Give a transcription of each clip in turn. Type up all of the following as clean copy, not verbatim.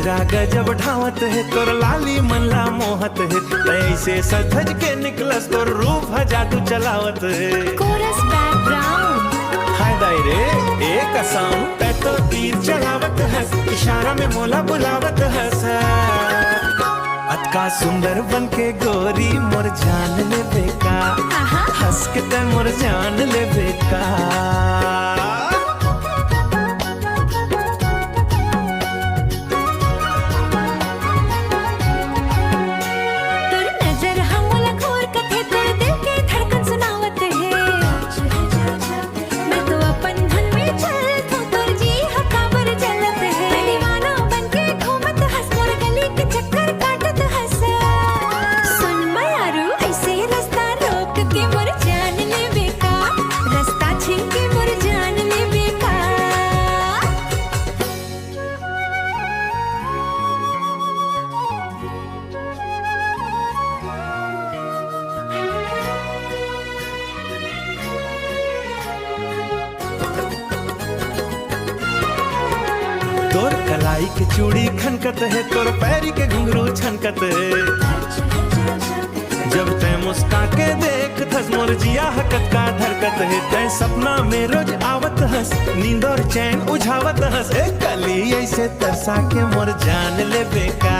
पूरा गजब ढावत है तोर लाली मनला मोहत है, ऐसे सधज के निकलस तोर रूप जादू चलावत है। कोरस बैकग्राउंड हाय दायरे एक असम पे तो तीर चलावत है, इशारा में मोला बुलावत है। अतका सुंदर बन के गोरी मोर जान ले बेका, हंस के ते मोर जान ले बेका। तोर कलाई के चूड़ी खनकत है, तोर पैरी के घुंघरू छनकत है। जब तै मुस्का के देख थस मोर जिया हकत का धरकत है। तै सपना में रोज आवत हस, नींद और चैन उझावत हस। ए कली ऐसे तरसा के मोर जान ले बेका,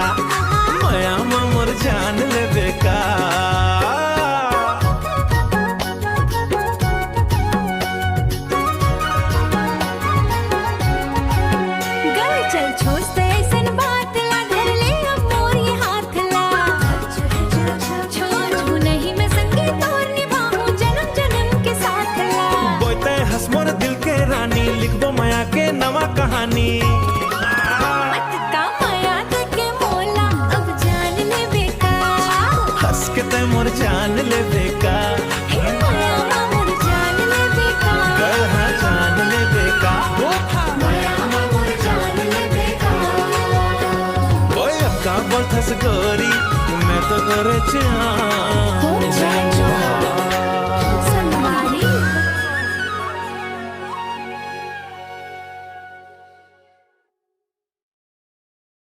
माया मोर जान ले बेका। चल छोस्ते ऐसन बात ला, धर ले अब मोर ये हाथ ला। छोड़ नहीं मैं संगीत और निभाऊं जन्म जन्म के साथ ला। बोलते हंस मोर दिल के रानी, लिखबो माया के नवा कहानी। अतका माया दे के मोला अब जान ले बेका, हंस के ते मोर जान ले बेका। हे माया मोर जान ले बेका, कर हाँ जान ले बेका। माया मोर जान ले बेका। बोल थस गोरी मैं तो करे चाहूं।